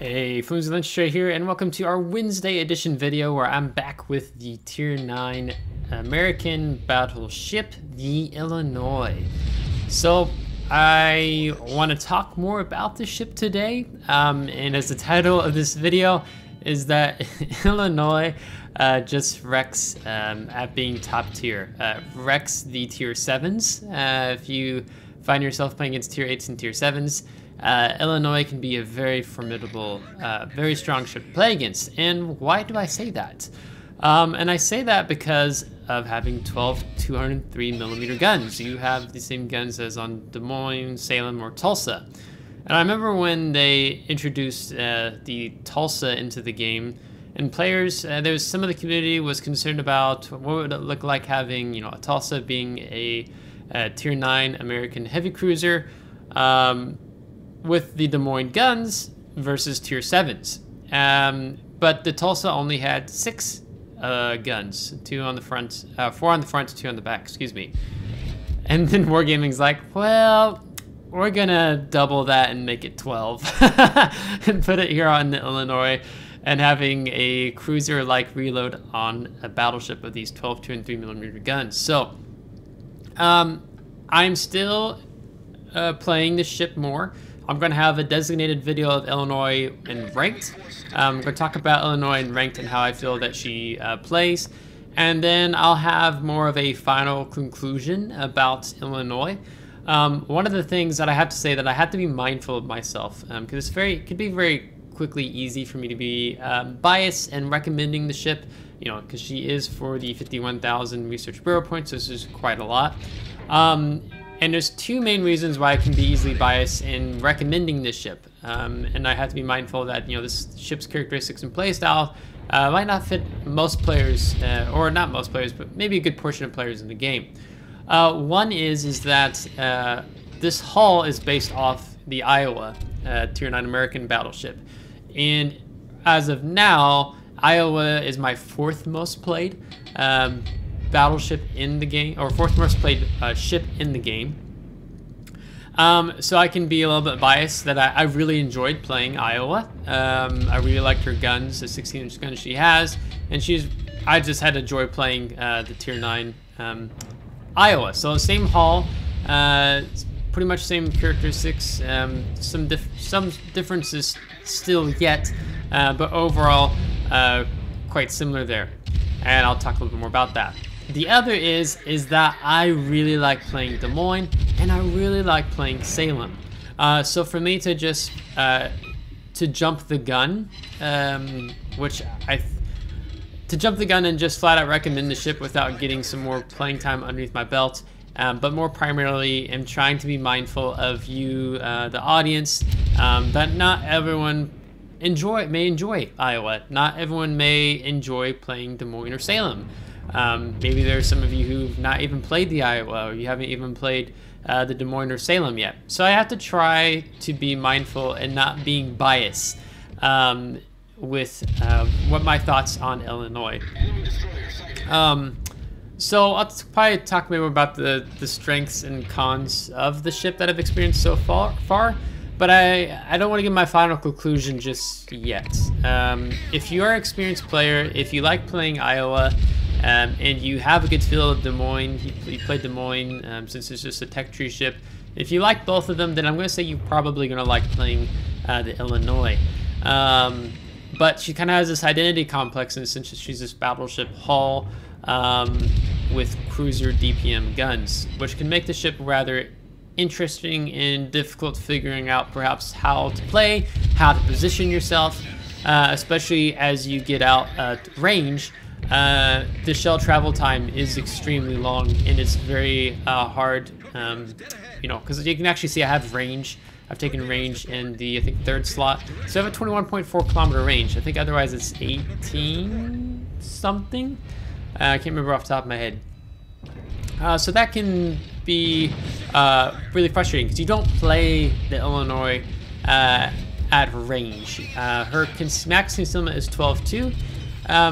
Hey, FlimsyLunchTray here, and welcome to our Wednesday edition video where I'm back with the Tier 9 American battleship, the Illinois. So, I want to talk more about the ship today, and as the title of this video is that Illinois just wrecks at being top tier. Wrecks the Tier 7s. If you find yourself playing against Tier 8s and Tier 7s, Illinois can be a very formidable, very strong ship to play against. And why do I say that? And I say that because of having 12 203mm guns. You have the same guns as on Des Moines, Salem, or Tulsa. And I remember when they introduced the Tulsa into the game, and players, there was some of the community was concerned about what would it look like having, a Tulsa being a Tier 9 American heavy cruiser, with the Des Moines guns versus Tier 7s. But the Tulsa only had 6 guns, 2 on the front, 4 on the front, 2 on the back, excuse me. And then Wargaming's like, well, we're gonna double that and make it 12 and put it here on the Illinois, and having a cruiser-like reload on a battleship with these 12 203mm guns. So, I'm still playing this ship more. I'm going to have a designated video of Illinois in Ranked. I'm going to talk about Illinois in Ranked and how I feel that she plays. And then I'll have more of a final conclusion about Illinois. One of the things that I have to say that I have to be mindful of myself, because it could be very quickly easy for me to be biased and recommending the ship, because she is for the 51,000 Research Bureau points, so this is quite a lot. And there's 2 main reasons why I can be easily biased in recommending this ship. And I have to be mindful that, this ship's characteristics and playstyle might not fit most players, or not most players, but maybe a good portion of players in the game. One is that this hull is based off the Iowa Tier 9 American battleship. And as of now, Iowa is my 4th most played battleship in the game, or 4th most played ship in the game. So I can be a little bit biased that I really enjoyed playing Iowa. I really liked her guns, the 16-inch gun she has, and I just had a joy playing the Tier 9 Iowa. So same hull, pretty much same characteristics, some differences still yet, but overall quite similar there. And I'll talk a little bit more about that. The other is that I really like playing Des Moines, and I really like playing Salem. So for me to just to jump the gun, to jump the gun and just flat out recommend the ship without getting some more playing time underneath my belt, but more primarily am trying to be mindful of you, the audience, that not everyone may enjoy Iowa. Not everyone may enjoy playing Des Moines or Salem. Maybe there's some of you who've not even played the Iowa, or you haven't even played the Des Moines or Salem yet. So I have to try to be mindful and not being biased with what my thoughts on Illinois. So I'll probably talk maybe about the strengths and cons of the ship that I've experienced so far. But I don't want to give my final conclusion just yet. If you are an experienced player, if you like playing Iowa, and you have a good feel of Des Moines, you played Des Moines since it's just a tech tree ship. If you like both of them, then I'm going to say you're probably going to like playing the Illinois. But she kind of has this identity complex, and since she's this battleship hull with cruiser DPM guns, which can make the ship rather interesting and difficult figuring out perhaps how to play, how to position yourself, especially as you get out at range. The shell travel time is extremely long, and it's very hard, because you can actually see I have range. I've taken range in the, I think, 3rd slot. So I have a 21.4 kilometer range. I think otherwise it's 18 something. I can't remember off the top of my head. So that can be really frustrating because you don't play the Illinois at range. Her max concealment is 12.2.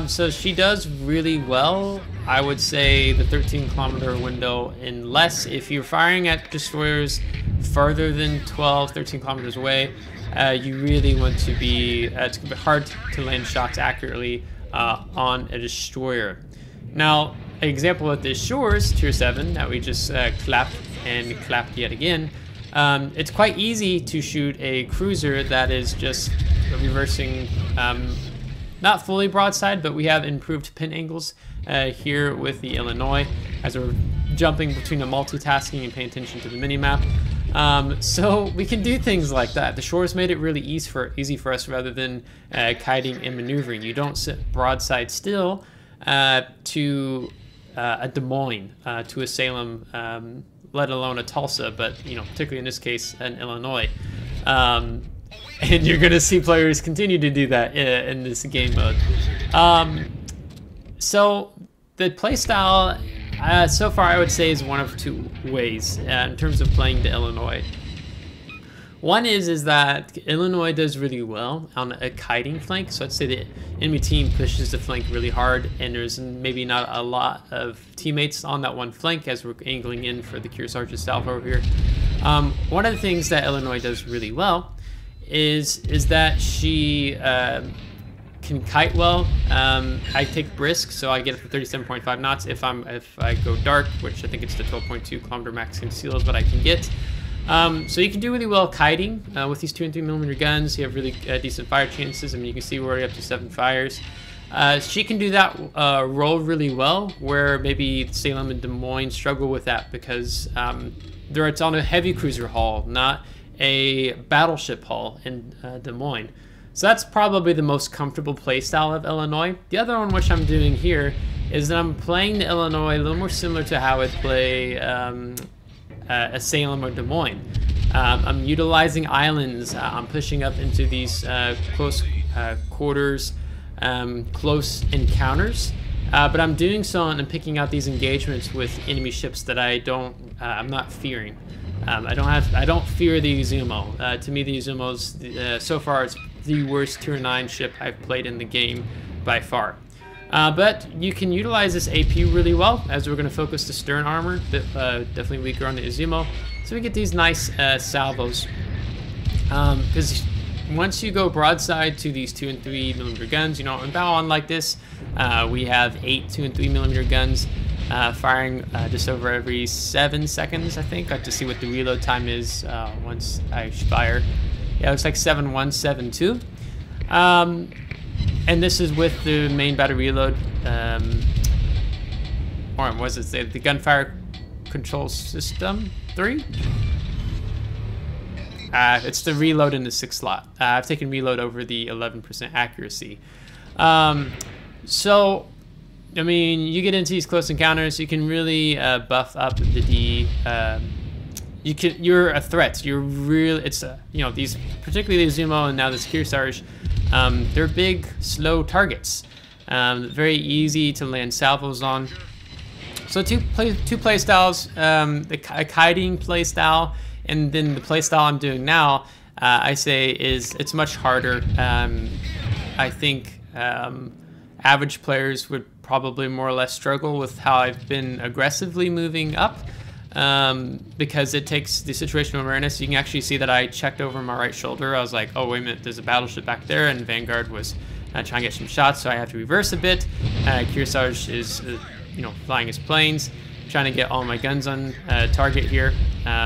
So she does really well. I would say the 13-kilometer window, unless if you're firing at destroyers further than 13 kilometers away, you really want to be, it's going to be hard to land shots accurately on a destroyer. Now, an example of this shores, Tier 7, that we just clapped and clapped yet again, it's quite easy to shoot a cruiser that is just reversing, not fully broadside, but we have improved pin angles here with the Illinois as we're jumping between the multitasking and paying attention to the minimap. So we can do things like that. The shores made it really easy for us rather than kiting and maneuvering. You don't sit broadside still to a Des Moines, to a Salem, let alone a Tulsa, but you know, particularly in this case, an Illinois. And you're going to see players continue to do that in this game mode. So the playstyle, so far I would say, is one of two ways in terms of playing the Illinois. One is that Illinois does really well on a kiting flank. So let's say the enemy team pushes the flank really hard and there's maybe not a lot of teammates on that one flank as we're angling in for the Kearsarge salvo over here. One of the things that Illinois does really well is that she can kite well. I take brisk, so I get up to 37.5 knots. If I go dark, which I think it's the 12.2 kilometer max conceal is what I can get. So you can do really well kiting with these 2 and 3mm guns. You have really decent fire chances. I mean, you can see we're already up to 7 fires. She can do that role really well, where maybe Salem and Des Moines struggle with that because it's on a heavy cruiser hull, not a battleship hull in Des Moines. So that's probably the most comfortable playstyle of Illinois. The other one which I'm doing here is that I'm playing the Illinois a little more similar to how I'd play a Salem or Des Moines. I'm utilizing islands. I'm pushing up into these close quarters, close encounters. But I'm doing so and I'm picking out these engagements with enemy ships that I'm not fearing. I don't fear the Izumo. To me, the Izumo's so far it's the worst Tier 9 ship I've played in the game by far. But you can utilize this AP really well, as we're going to focus the stern armor, definitely weaker on the Izumo. So we get these nice salvos. Because once you go broadside to these 2 and 3mm guns, you know, and bow on like this, we have 8 2 and 3mm guns firing just over every 7 seconds, I think. I have to see what the reload time is once I fire. Yeah, it looks like 7172. And this is with the main battery reload, or was it the gunfire control system 3? It's the reload in the 6th slot. I've taken reload over the 11% accuracy. So, I mean, you get into these close encounters, you can really buff up the you're a threat. You're really, you know, these, particularly the Izumo and now this Kearsarge, they're big, slow targets. Very easy to land salvos on. So two play styles, a kiting play style, and then the play style I'm doing now, I say it's much harder. I think average players would probably more or less struggle with how I've been aggressively moving up. Because it takes the situational awareness. You can actually see that I checked over my right shoulder. I was like, oh, wait a minute, there's a battleship back there, and Vanguard was trying to get some shots, so I have to reverse a bit. Kearsarge is, you know, flying his planes, trying to get all my guns on target here.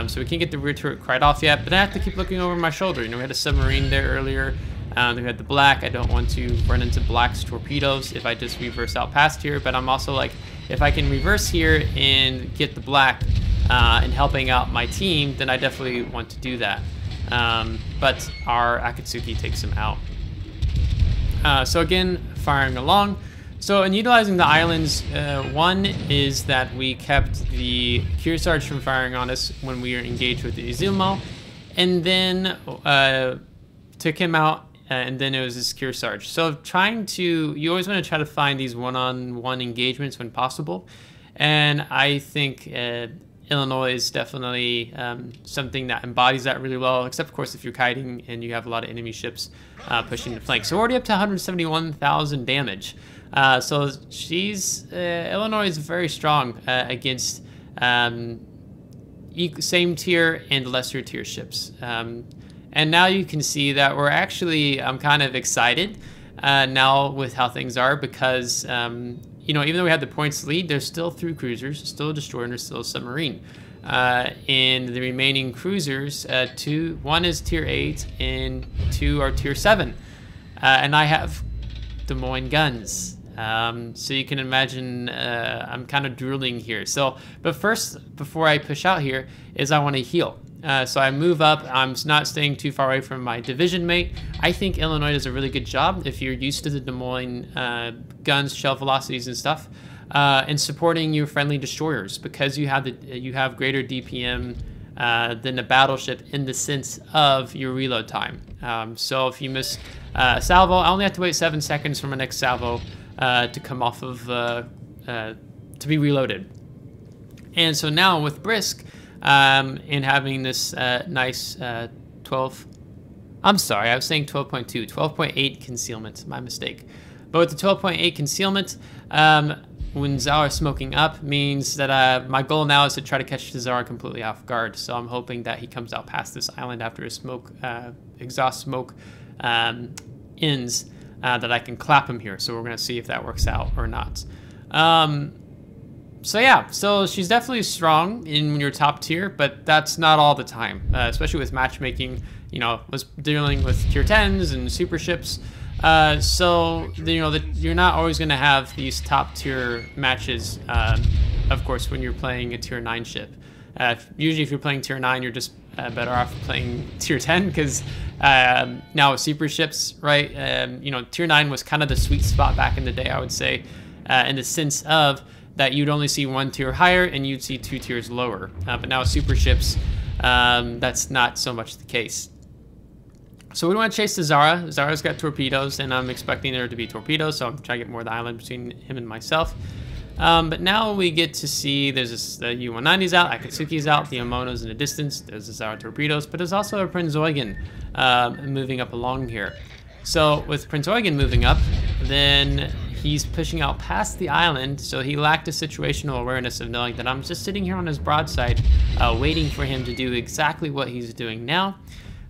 So we can't get the rear turret quite off yet, but I have to keep looking over my shoulder. You know, we had a submarine there earlier. We had the black. I don't want to run into black's torpedoes if I just reverse out past here, but I'm also like, if I can reverse here and get the black, and helping out my team, then I definitely want to do that. But our Akatsuki takes him out. So again, firing along. So in utilizing the islands, one is that we kept the Kearsarge from firing on us when we were engaged with the Izumo, and then took him out, and then it was this Kearsarge. So you always want to try to find these one-on-one engagements when possible, and I think Illinois is definitely something that embodies that really well, except of course if you're kiting and you have a lot of enemy ships pushing the flank. So we're already up to 171,000 damage. So Illinois is very strong against same tier and lesser tier ships. And And now you can see that we're actually, I'm kind of excited now with how things are, because, you know, even though we have the points lead, there's still 3 cruisers, still a destroyer, and there's still a submarine. And the remaining cruisers, 1 is Tier 8 and 2 are Tier 7. And I have Des Moines guns. So you can imagine I'm kind of drooling here. So, but first, before I push out here, is I want to heal. So I move up. I'm not staying too far away from my division mate. I think Illinois does a really good job if you're used to the Des Moines guns, shell velocities and stuff, and supporting your friendly destroyers, because you have greater DPM than a battleship in the sense of your reload time. So if you miss a salvo, I only have to wait 7 seconds for my next salvo to come off of to be reloaded. And so now with Brisk, and having this nice 12, I'm sorry, I was saying 12.2, 12.8 concealment, my mistake. But with the 12.8 concealment, when Zara is smoking up, means that my goal now is to try to catch Zara completely off guard. So I'm hoping that he comes out past this island after his smoke, exhaust smoke ends, that I can clap him here. So we're gonna see if that works out or not. So yeah, so she's definitely strong in your top tier, but that's not all the time, especially with matchmaking. You know, was dealing with tier 10s and super ships. So, you know, you're not always going to have these top tier matches, of course, when you're playing a tier 9 ship. Usually if you're playing tier 9, you're just better off playing tier 10, because now with super ships, right, you know, tier 9 was kind of the sweet spot back in the day, I would say, in the sense of that you'd only see 1 tier higher and you'd see 2 tiers lower. But now with super ships, that's not so much the case. So we want to chase the Zara. Zara's got torpedoes, and I'm expecting there to be torpedoes, so I'm trying to get more of the island between him and myself. But now we get to see there's this, the U-190's out, Akatsuki's out, the Omono's in the distance, there's the Zara torpedoes, but there's also a Prince Eugen moving up along here. So with Prince Eugen moving up, then he's pushing out past the island, so he lacked a situational awareness of knowing that I'm just sitting here on his broadside, waiting for him to do exactly what he's doing now.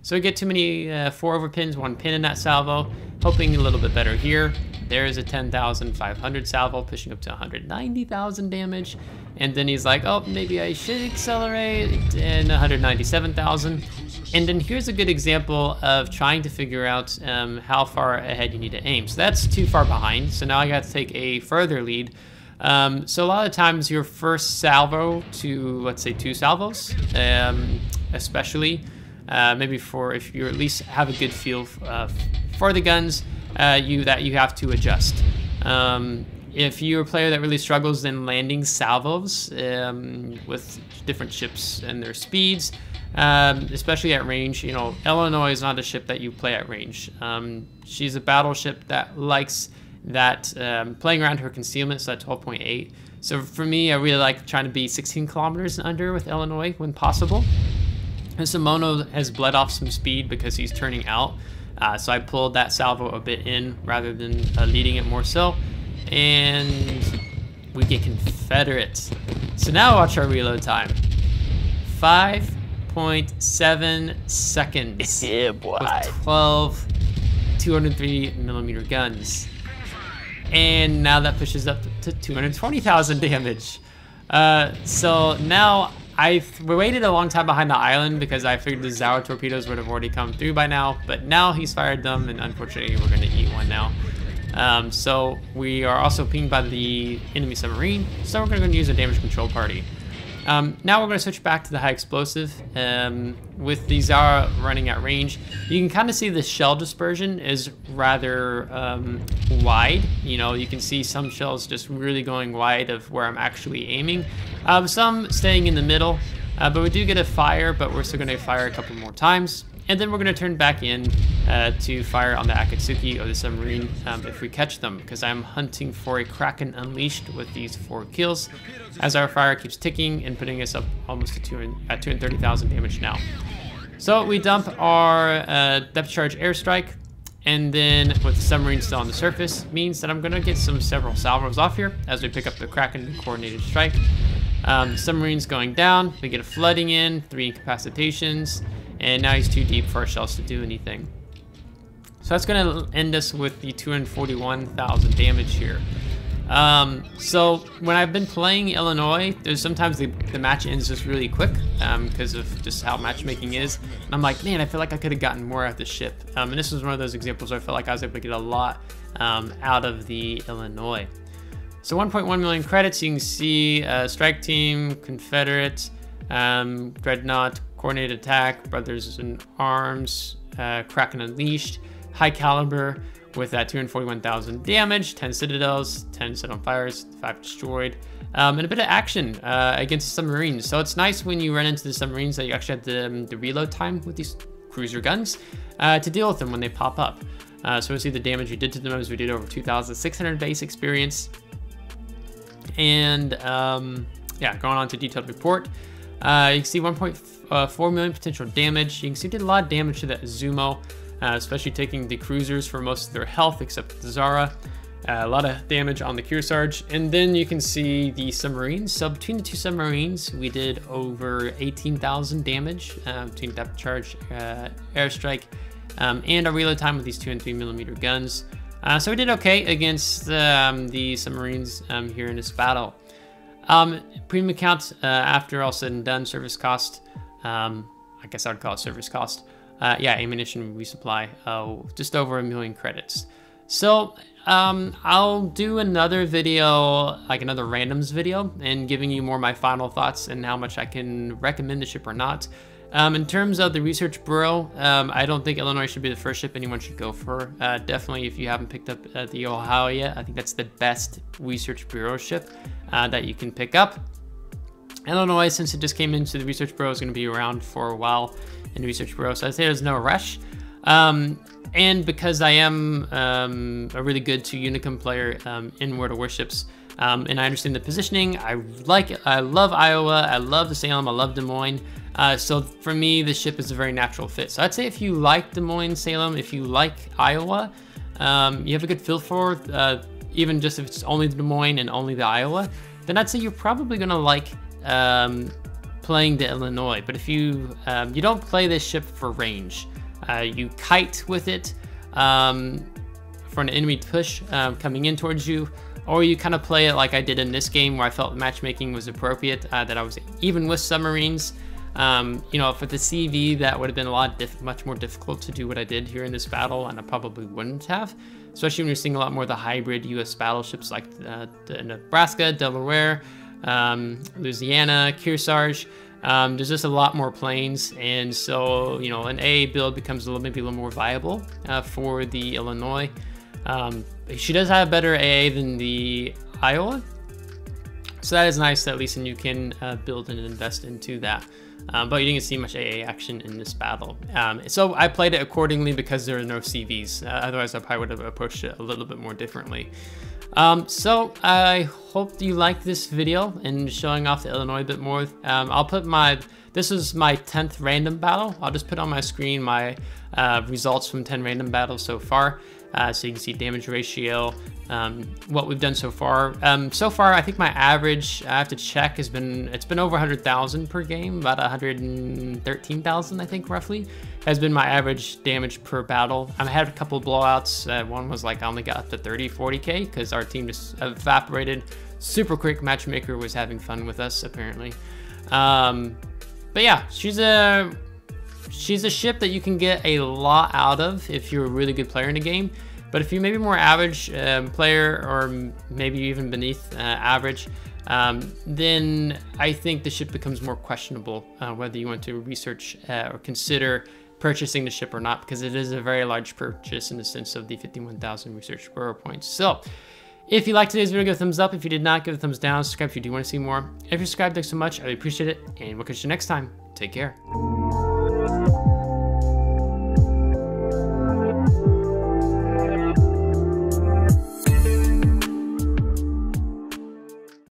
So we get too many 4 over pins, 1 pin in that salvo, hoping a little bit better here. There's a 10,500 salvo, pushing up to 190,000 damage. And then he's like, oh, maybe I should accelerate, and 197,000. And then here's a good example of trying to figure out how far ahead you need to aim. So that's too far behind, so now I got to take a further lead. So a lot of times your first salvo to, let's say, 2 salvos, especially, maybe if you at least have a good feel for the guns, you have to adjust. If you're a player that really struggles in landing salvos with different ships and their speeds, especially at range, you know, Illinois is not a ship that you play at range. She's a battleship that likes that playing around her concealment, so that 12.8. So for me, I really like trying to be 16 kilometers and under with Illinois when possible. And Simono has bled off some speed because he's turning out. So I pulled that salvo a bit in rather than leading it more so. And we get Confederate. So now watch our reload time. 5.7 seconds. Yeah, boy. With 12 203mm guns. And now that pushes up to 220,000 damage. So now we waited a long time behind the island because I figured the Zara torpedoes would have already come through by now, but now he's fired them, and unfortunately we're going to eat one now. So we are also pinged by the enemy submarine, so we're going to use a damage control party. Now we're going to switch back to the high explosive. With the Zara running at range, you can kind of see the shell dispersion is rather wide. You know, you can see some shells just really going wide of where I'm actually aiming. Some staying in the middle, but we do get a fire, but we're still going to fire a couple more times. And then we're going to turn back in to fire on the Akatsuki or the submarine if we catch them, because I'm hunting for a Kraken Unleashed with these 4 kills, as our fire keeps ticking and putting us up almost to 230,000 damage now. So we dump our depth charge airstrike, and then with the submarine still on the surface, means that I'm going to get several salvos off here as we pick up the Kraken coordinated strike. Submarine's going down, we get a flooding in, 3 incapacitations, and now he's too deep for our shells to do anything. So that's going to end us with the 241,000 damage here. So when I've been playing Illinois, there's sometimes the match ends just really quick because of just how matchmaking is. And I'm like, man, I feel like I could have gotten more out of the ship. And this was one of those examples where I felt like I was able to get a lot out of the Illinois. So 1.1 million credits, you can see Strike Team, Confederate, Dreadnought, Coordinated Attack, Brothers in Arms, Kraken Unleashed, High Caliber with that 241,000 damage, 10 Citadels, 10 set on fires, 5 destroyed, and a bit of action against submarines. So it's nice when you run into the submarines that you actually have the reload time with these cruiser guns to deal with them when they pop up. So we'll see the damage we did to them as we did over 2,600 base experience. And yeah, going on to detailed report. You can see 1.4 million potential damage. You can see we did a lot of damage to that Zumo. Especially taking the cruisers for most of their health except the Zara. A lot of damage on the Kearsarge. And then you can see the submarines. So between the two submarines, we did over 18,000 damage between depth charge, airstrike, and our reload time with these 2 and 3 millimeter guns. So we did okay against the submarines here in this battle. Premium account, after all said and done, service cost, I guess I would call it service cost. Yeah, ammunition resupply, just over 1 million credits. So I'll do another video, like another randoms video, and giving you more my final thoughts and how much I can recommend the ship or not. In terms of the research bureau, I don't think Illinois should be the first ship anyone should go for. Definitely, if you haven't picked up the Ohio yet, I think that's the best research bureau ship that you can pick up. Illinois, since it just came into the research bureau, is going to be around for a while in the research bureau, so I'd say there's no rush. And because I am a really good 2 Unicum player in World of Warships, and I understand the positioning, I love Iowa, I love the Salem, I love Des Moines. So for me, the ship is a very natural fit. So I'd say if you like Des Moines, Salem, if you like Iowa, you have a good feel for even just if it's only the Des Moines and only the Iowa, then I'd say you're probably gonna like playing the Illinois. But if you you don't play this ship for range, you kite with it for an enemy push coming in towards you, or you kind of play it like I did in this game where I felt matchmaking was appropriate, that I was even with submarines. You know, for the CV, that would have been much more difficult to do what I did here in this battle, and I probably wouldn't have, especially when you're seeing a lot more of the hybrid US battleships like the Nebraska, Delaware, Louisiana, Kearsarge. There's just a lot more planes, and so, you know, an AA build becomes maybe a little more viable for the Illinois. She does have better AA than the Iowa, so that is nice that at least you can build and invest into that. But you didn't see much AA action in this battle. So I played it accordingly because there are no CVs. Otherwise, I probably would have approached it a little bit more differently. So I hope you liked this video and showing off the Illinois a bit more. I'll put this is my 10th random battle. I'll just put on my screen my results from 10 random battles so far. So you can see damage ratio, what we've done so far. So far, I think my average, I have to check, it's been over 100,000 per game, about 113,000, I think, roughly, has been my average damage per battle. I've had a couple of blowouts. One was like I only got up to 30, 40K because our team just evaporated. Super quick matchmaker was having fun with us, apparently. But yeah, she's a ship that you can get a lot out of if you're a really good player in the game. But if you're maybe more average player, or maybe even beneath average, then I think the ship becomes more questionable whether you want to research or consider purchasing the ship or not, because it is a very large purchase in the sense of the 51,000 research bureau points. So if you liked today's video, give a thumbs up. If you did not, give a thumbs down. Subscribe if you do want to see more. If you subscribed, thanks so much. I really appreciate it, and we'll catch you next time. Take care.